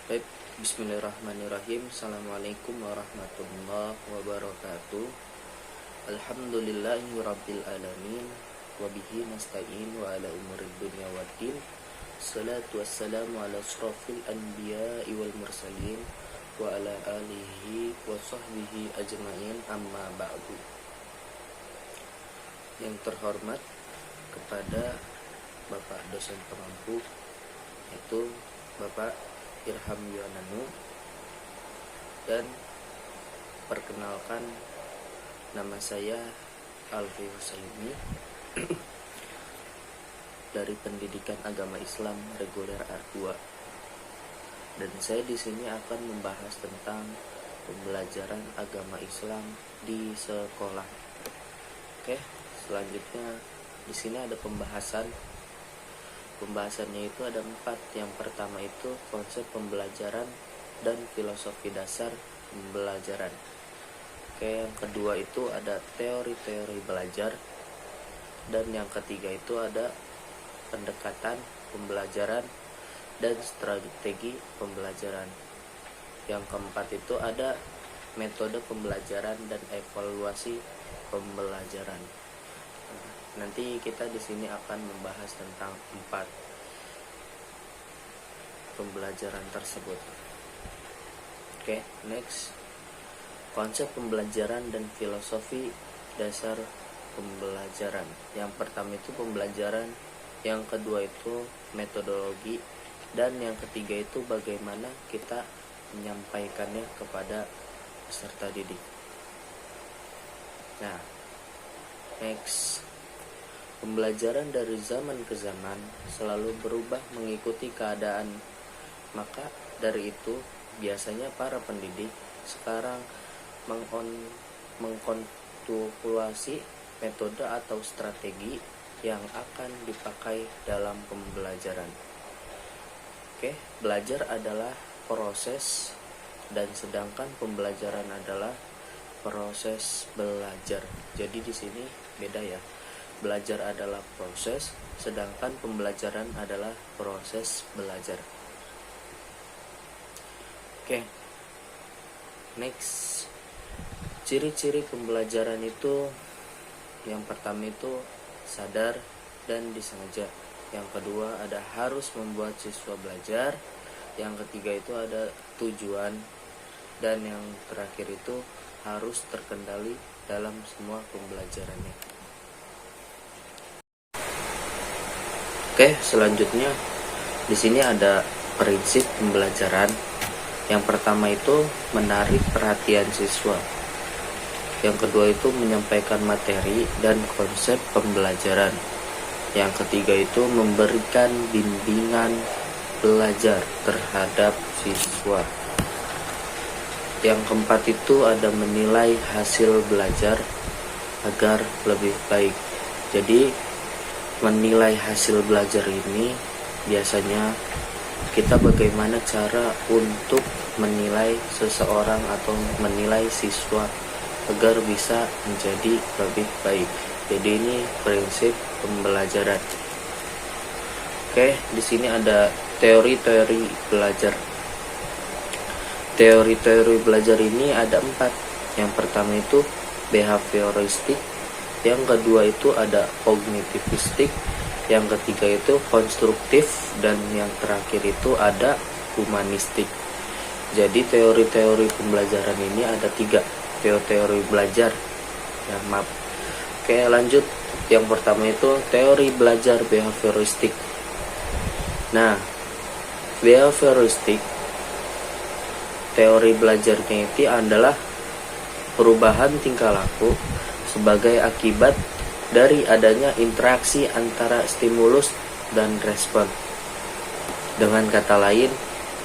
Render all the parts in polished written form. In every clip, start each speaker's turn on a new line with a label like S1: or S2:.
S1: Baik, bismillahirrahmanirrahim. Assalamualaikum warahmatullahi wabarakatuh. Alhamdulillahi rabbil alamin. Wabihi nasta'in wa ala umurid dunya waddin. Salatu wassalamu ala asrafil anbiya'i wal mursalin wa ala alihi wa sahbihi ajma'in, amma ba'du. Yang terhormat kepada Bapak dosen pengampu, yaitu Bapak Irham Yonanu, dan perkenalkan, nama saya Alfi Husaini dari Pendidikan Agama Islam Reguler R2, dan saya di sini akan membahas tentang pembelajaran agama Islam di sekolah. Oke, selanjutnya di sini ada Pembahasannya itu ada 4. Yang pertama itu konsep pembelajaran dan filosofi dasar pembelajaran. Oke, yang kedua itu ada teori-teori belajar, dan yang ketiga itu ada pendekatan pembelajaran dan strategi pembelajaran. Yang keempat itu ada metode pembelajaran dan evaluasi pembelajaran. Nanti kita di sini akan membahas tentang 4 pembelajaran tersebut. Oke, next. Konsep pembelajaran dan filosofi dasar pembelajaran. Yang pertama itu pembelajaran, yang kedua itu metodologi, dan yang ketiga itu bagaimana kita menyampaikannya kepada peserta didik. Nah, next. Pembelajaran dari zaman ke zaman selalu berubah mengikuti keadaan. Maka dari itu, biasanya para pendidik sekarang mengkonstruksi metode atau strategi yang akan dipakai dalam pembelajaran. Oke, belajar adalah proses, dan sedangkan pembelajaran adalah proses belajar. Jadi di sini beda ya. Belajar adalah proses, sedangkan pembelajaran adalah proses belajar. Oke, next. Ciri-ciri pembelajaran itu, yang pertama itu sadar dan disengaja. Yang kedua ada harus membuat siswa belajar. Yang ketiga itu ada tujuan, dan yang terakhir itu harus terkendali dalam semua pembelajarannya. Oke, selanjutnya di sini ada prinsip pembelajaran. Yang pertama itu menarik perhatian siswa. Yang kedua itu menyampaikan materi dan konsep pembelajaran. Yang ketiga itu memberikan bimbingan belajar terhadap siswa. Yang keempat itu ada menilai hasil belajar agar lebih baik. Jadi menilai hasil belajar ini biasanya kita bagaimana cara untuk menilai seseorang atau menilai siswa agar bisa menjadi lebih baik. Jadi ini prinsip pembelajaran. Oke, di sini ada teori-teori belajar. Teori-teori belajar ini ada 4. Yang pertama itu behavioristik, yang kedua itu ada kognitivistik, yang ketiga itu konstruktif, dan yang terakhir itu ada humanistik. Jadi teori-teori pembelajaran ini ada 3 teori belajar. Ya, maaf. Oke, lanjut. Yang pertama itu teori belajar behavioristik. Nah, behavioristik teori belajarnya itu adalah perubahan tingkah laku sebagai akibat dari adanya interaksi antara stimulus dan respon. Dengan kata lain,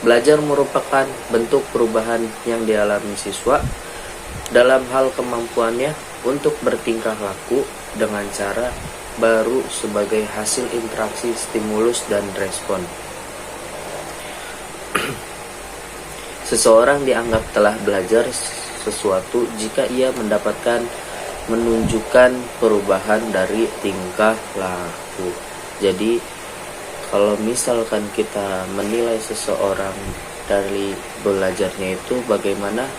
S1: belajar merupakan bentuk perubahan yang dialami siswa dalam hal kemampuannya untuk bertingkah laku dengan cara baru sebagai hasil interaksi stimulus dan respon. Seseorang dianggap telah belajar sesuatu jika ia menunjukkan perubahan dari tingkah laku. Jadi kalau misalkan kita menilai seseorang dari belajarnya itu bagaimana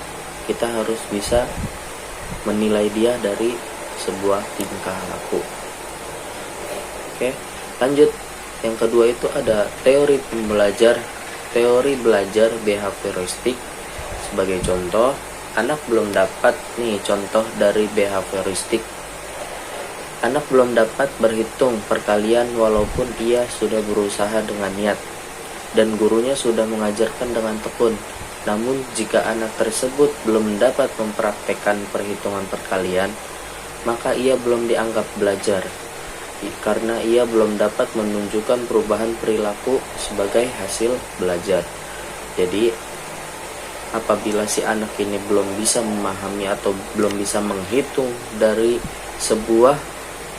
S1: kita harus bisa menilai dia dari sebuah tingkah laku. Oke, lanjut. Yang kedua itu ada teori pembelajar, teori belajar behavioristik. Sebagai contoh, anak belum dapat contoh dari behavioristik. Anak belum dapat berhitung perkalian walaupun ia sudah berusaha dengan niat dan gurunya sudah mengajarkan dengan tekun. Namun jika anak tersebut belum dapat mempraktekkan perhitungan perkalian, maka ia belum dianggap belajar karena ia belum dapat menunjukkan perubahan perilaku sebagai hasil belajar. Jadi apabila si anak ini belum bisa memahami atau belum bisa menghitung dari sebuah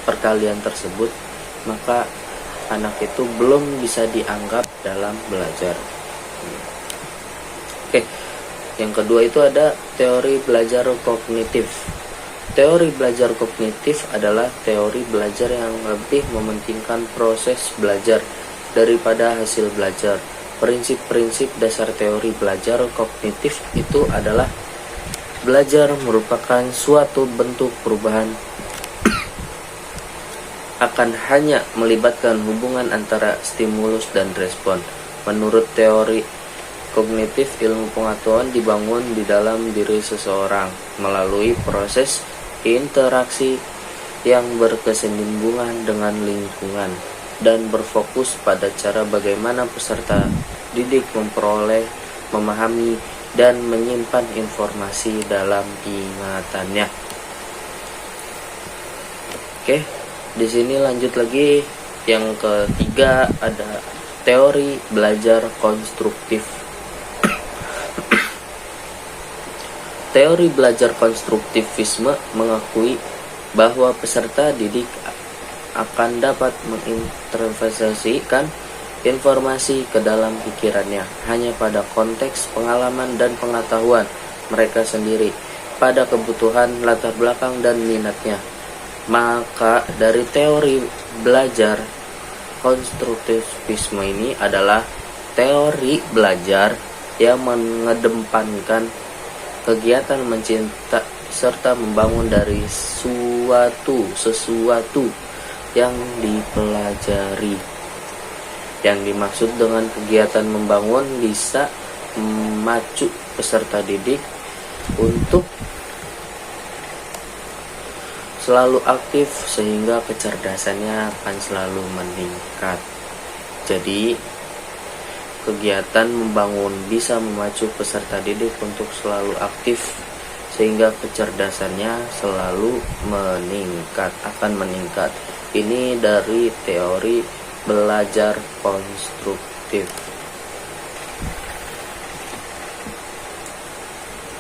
S1: perkalian tersebut, maka anak itu belum bisa dianggap dalam belajar. Oke, yang kedua itu ada teori belajar kognitif. Teori belajar kognitif adalah teori belajar yang lebih mementingkan proses belajar daripada hasil belajar. Prinsip-prinsip dasar teori belajar kognitif itu adalah belajar merupakan suatu bentuk perubahan akan hanya melibatkan hubungan antara stimulus dan respon. Menurut teori kognitif, ilmu pengetahuan dibangun di dalam diri seseorang melalui proses interaksi yang berkesinambungan dengan lingkungan dan berfokus pada cara bagaimana peserta didik memperoleh, memahami, dan menyimpan informasi dalam ingatannya. Oke. Di sini lanjut lagi, yang ketiga ada teori belajar konstruktif. Teori belajar konstruktivisme mengakui bahwa peserta didik akan dapat menginterpretasikan informasi ke dalam pikirannya hanya pada konteks pengalaman dan pengetahuan mereka sendiri, pada kebutuhan, latar belakang, dan minatnya. Maka dari teori belajar konstruktivisme ini adalah teori belajar yang mengedepankan kegiatan mencinta serta membangun dari sesuatu yang dipelajari. Yang dimaksud dengan kegiatan membangun bisa memacu peserta didik untuk selalu aktif sehingga kecerdasannya akan selalu meningkat. Jadi kegiatan membangun bisa memacu peserta didik untuk selalu aktif sehingga kecerdasannya selalu akan meningkat. Ini dari teori belajar konstruktif.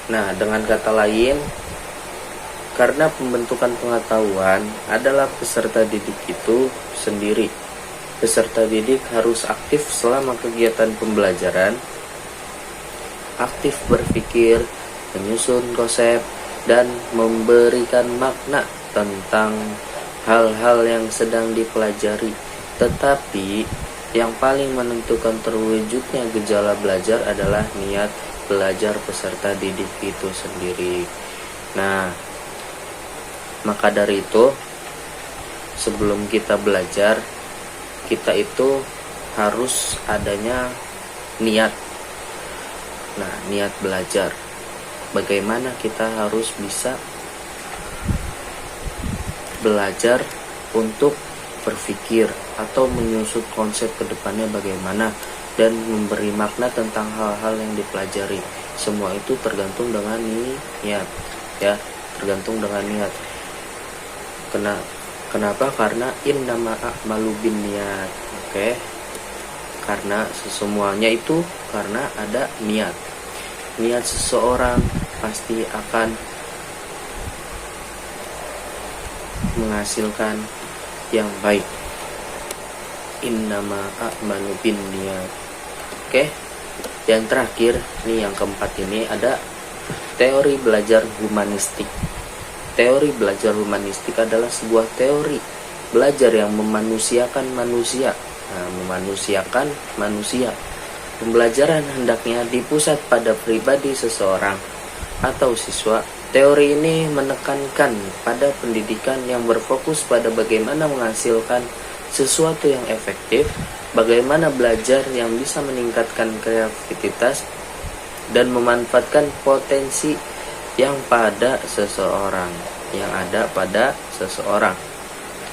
S1: Nah, dengan kata lain, karena pembentukan pengetahuan adalah peserta didik itu sendiri. Peserta didik harus aktif selama kegiatan pembelajaran, aktif berpikir, menyusun konsep, dan memberikan makna tentang hal-hal yang sedang dipelajari. Tetapi yang paling menentukan terwujudnya gejala belajar adalah niat belajar peserta didik itu sendiri. Nah, maka dari itu, sebelum kita belajar, kita itu harus adanya niat. Nah, niat belajar. Bagaimana kita harus bisa belajar untuk berpikir atau menyusut konsep ke depannya bagaimana dan memberi makna tentang hal-hal yang dipelajari. Semua itu tergantung dengan niat, ya, tergantung dengan niat. Kenapa? Karena innama a'malu binniyat. Oke. Karena semuanya itu karena ada niat. Niat seseorang pasti akan menghasilkan yang baik. Innama a'malu binniyat. Oke. Yang terakhir, yang keempat ini ada teori belajar humanistik. Teori belajar humanistik adalah sebuah teori belajar yang memanusiakan manusia. Memanusiakan manusia pembelajaran hendaknya dipusat pada pribadi seseorang atau siswa. Teori ini menekankan pada pendidikan yang berfokus pada bagaimana menghasilkan sesuatu yang efektif, bagaimana belajar yang bisa meningkatkan kreativitas dan memanfaatkan potensi yang ada pada seseorang.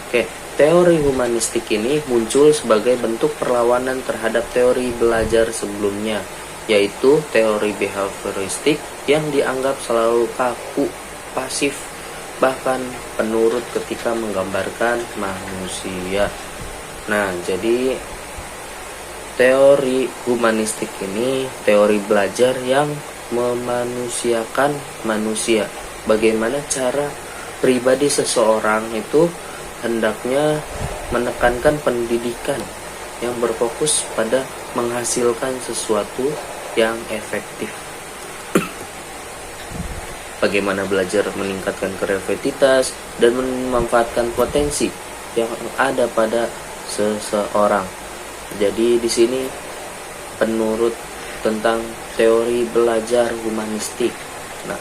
S1: Oke, teori humanistik ini muncul sebagai bentuk perlawanan terhadap teori belajar sebelumnya, yaitu teori behavioristik yang dianggap selalu kaku, pasif, bahkan penurut ketika menggambarkan manusia. Nah, jadi teori humanistik ini teori belajar yang memanusiakan manusia. Bagaimana cara pribadi seseorang itu hendaknya menekankan pendidikan yang berfokus pada menghasilkan sesuatu yang efektif. Bagaimana belajar meningkatkan kreativitas dan memanfaatkan potensi yang ada pada seseorang. Jadi di sini penurut tentang teori belajar humanistik. Nah,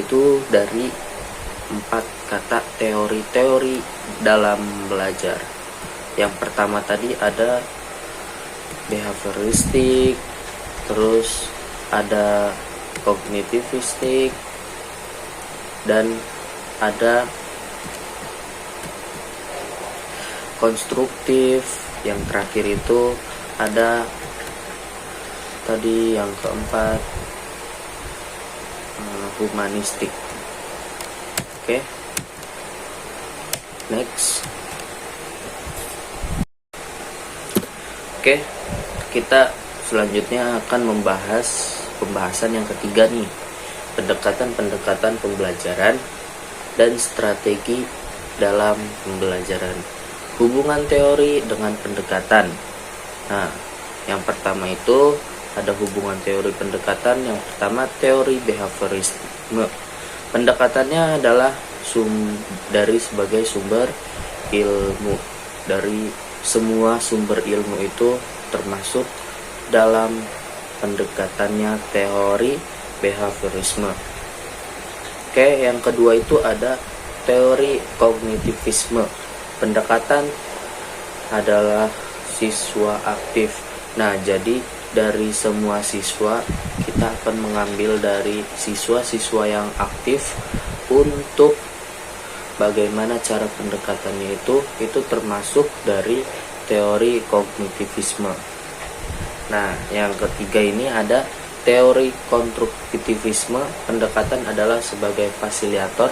S1: itu dari 4 kata teori-teori dalam belajar. Yang pertama tadi ada behavioristik, terus ada kognitivistik, dan ada konstruktif. Yang terakhir itu ada tadi yang keempat humanistik. Oke. Next. Oke, kita selanjutnya akan membahas pembahasan yang ketiga nih, pendekatan-pendekatan pembelajaran dan strategi dalam pembelajaran. Hubungan teori dengan pendekatan. Nah, yang pertama itu ada hubungan teori pendekatan. Yang pertama teori behaviorisme. Pendekatannya adalah dari sebagai sumber ilmu. Dari semua sumber ilmu itu termasuk dalam pendekatannya teori behaviorisme. Oke, yang kedua itu ada teori kognitivisme. Pendekatan adalah siswa aktif. Nah, jadi dari semua siswa kita akan mengambil dari siswa-siswa yang aktif untuk bagaimana cara pendekatannya itu termasuk dari teori kognitivisme. Nah, yang ketiga ini ada teori konstruktivisme. Pendekatan adalah sebagai fasilitator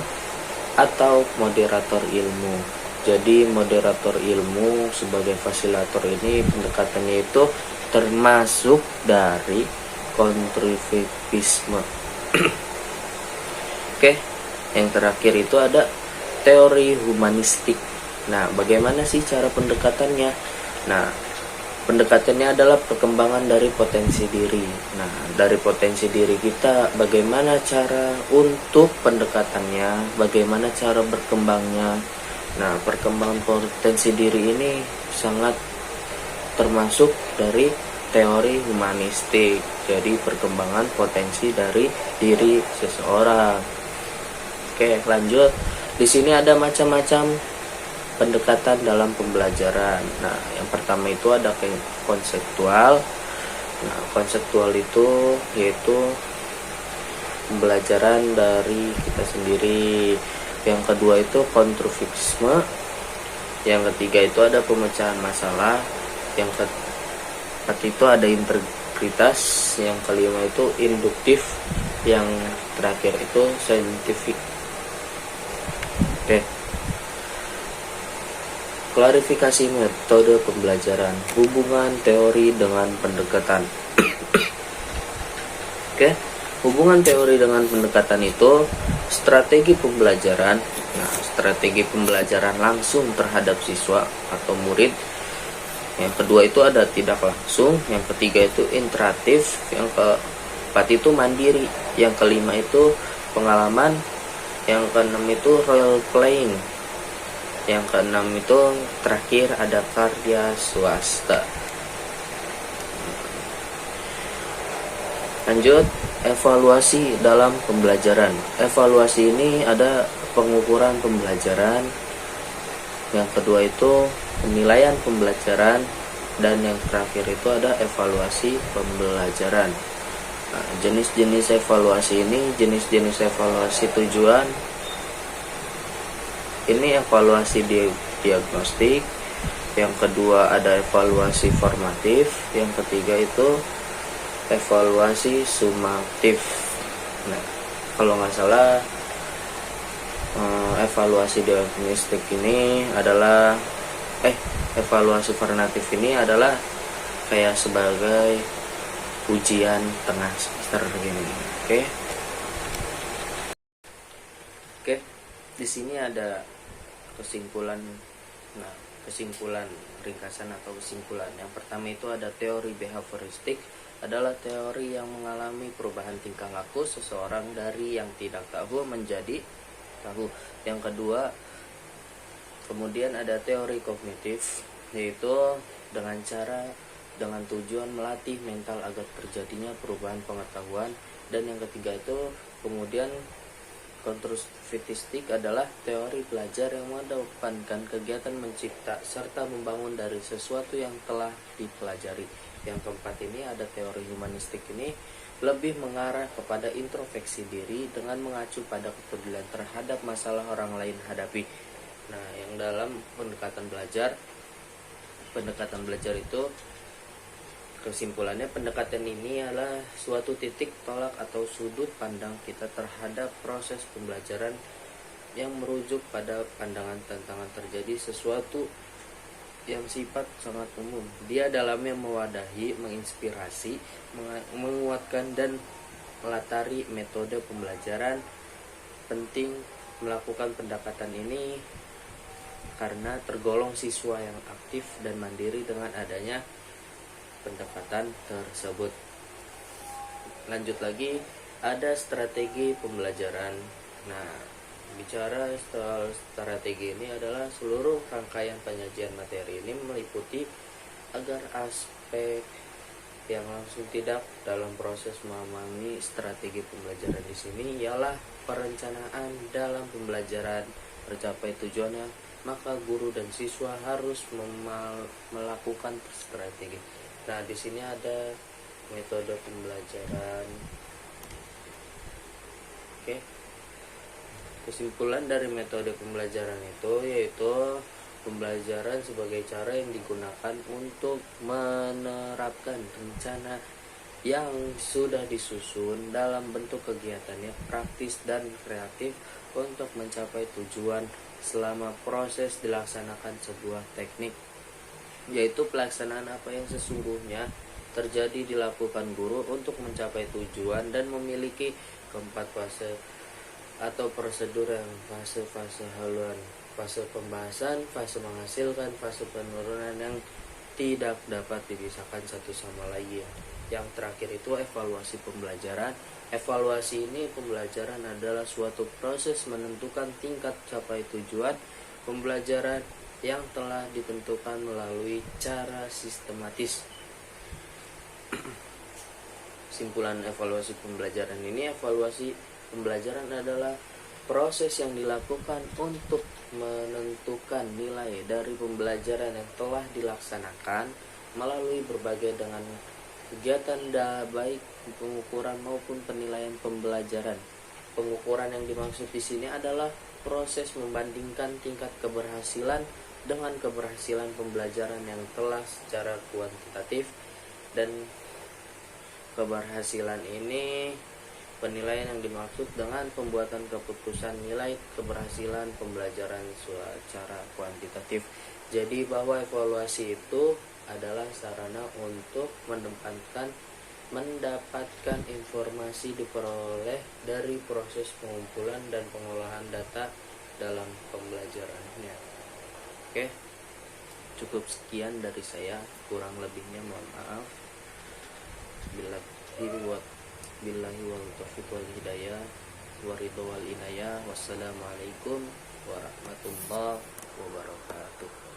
S1: atau moderator ilmu. Jadi moderator ilmu sebagai fasilitator ini pendekatannya itu termasuk dari konstruktivisme. Oke, yang terakhir itu ada teori humanistik. Nah, bagaimana sih cara pendekatannya? Nah, pendekatannya adalah perkembangan dari potensi diri. Nah, dari potensi diri kita, bagaimana cara untuk pendekatannya, bagaimana cara berkembangnya. Nah, perkembangan potensi diri ini sangat termasuk dari teori humanistik. Jadi perkembangan potensi dari diri seseorang. Oke, lanjut. Di sini ada macam-macam pendekatan dalam pembelajaran. Nah, yang pertama itu ada konseptual. Nah, konseptual itu yaitu pembelajaran dari kita sendiri. Yang kedua itu konstruktivisme. Yang ketiga itu ada pemecahan masalah. Yang keempat itu ada integritas. Yang kelima itu induktif. Yang terakhir itu saintifik. Oke. Klarifikasi metode pembelajaran, hubungan teori dengan pendekatan. Oke, hubungan teori dengan pendekatan itu strategi pembelajaran. Nah, strategi pembelajaran langsung terhadap siswa atau murid. Yang kedua itu ada tidak langsung. Yang ketiga itu interaktif. Yang keempat itu mandiri. Yang kelima itu pengalaman. Yang keenam itu role playing. Yang keenam itu terakhir ada karya swasta. Lanjut, evaluasi dalam pembelajaran. Evaluasi ini ada pengukuran pembelajaran, yang kedua itu penilaian pembelajaran, dan yang terakhir itu ada evaluasi pembelajaran. Nah, jenis-jenis evaluasi ini, jenis-jenis evaluasi tujuan. Ini evaluasi diagnostik, yang kedua ada evaluasi formatif, yang ketiga itu evaluasi sumatif. Nah, kalau nggak salah evaluasi diagnostik ini adalah evaluasi formatif ini adalah kayak sebagai ujian tengah semester gini. Oke. Di sini ada kesimpulan. Nah, kesimpulan ringkasan atau kesimpulan. Yang pertama itu ada teori behavioristik, adalah teori yang mengalami perubahan tingkah laku seseorang dari yang tidak tahu menjadi tahu. Yang kedua, kemudian ada teori kognitif, yaitu dengan tujuan melatih mental agar terjadinya perubahan pengetahuan. Dan yang ketiga itu kemudian konstruktivistik, adalah teori belajar yang mengedepankan kegiatan mencipta serta membangun dari sesuatu yang telah dipelajari. Yang keempat ini ada teori humanistik, ini lebih mengarah kepada introspeksi diri dengan mengacu pada kepedulian terhadap masalah orang lain hadapi. Nah, yang dalam pendekatan belajar itu kesimpulannya, pendekatan ini adalah suatu titik tolak atau sudut pandang kita terhadap proses pembelajaran yang merujuk pada pandangan tantangan terjadi sesuatu yang sifat sangat umum. Dia dalamnya mewadahi, menginspirasi, menguatkan, dan melatari metode pembelajaran. Penting melakukan pendekatan ini karena tergolong siswa yang aktif dan mandiri dengan adanya pendekatan tersebut. Lanjut lagi, ada strategi pembelajaran. Nah, bicara soal strategi ini adalah seluruh rangkaian penyajian materi ini meliputi agar aspek yang langsung tidak dalam proses memahami strategi pembelajaran di sini ialah perencanaan dalam pembelajaran. Tercapai tujuannya, maka guru dan siswa harus melakukan strategi. Nah, di sini ada metode pembelajaran. Oke. Kesimpulan dari metode pembelajaran itu yaitu pembelajaran sebagai cara yang digunakan untuk menerapkan rencana yang sudah disusun dalam bentuk kegiatannya praktis dan kreatif untuk mencapai tujuan selama proses dilaksanakan sebuah teknik, yaitu pelaksanaan apa yang sesungguhnya terjadi dilakukan guru untuk mencapai tujuan dan memiliki keempat fase atau prosedur yang fase haluan, fase pembahasan, fase menghasilkan, fase penurunan yang tidak dapat dipisahkan satu sama lain. Yang terakhir itu evaluasi pembelajaran. Evaluasi ini pembelajaran adalah suatu proses menentukan tingkat capai tujuan pembelajaran yang telah ditentukan melalui cara sistematis. Kesimpulan evaluasi pembelajaran ini, evaluasi pembelajaran adalah proses yang dilakukan untuk menentukan nilai dari pembelajaran yang telah dilaksanakan melalui berbagai dengan kegiatan baik pengukuran maupun penilaian pembelajaran. Pengukuran yang dimaksud di sini adalah proses membandingkan tingkat keberhasilan dengan keberhasilan pembelajaran yang telah secara kuantitatif, dan keberhasilan ini penilaian yang dimaksud dengan pembuatan keputusan nilai keberhasilan pembelajaran secara kuantitatif. Jadi bahwa evaluasi itu adalah sarana untuk mendapatkan informasi diperoleh dari proses pengumpulan dan pengolahan data dalam pembelajarannya. Oke, cukup sekian dari saya, kurang lebihnya mohon maaf. Billahi wal taufiq wal hidayah wa ridho wal inayah. Wassalamualaikum warahmatullahi wabarakatuh.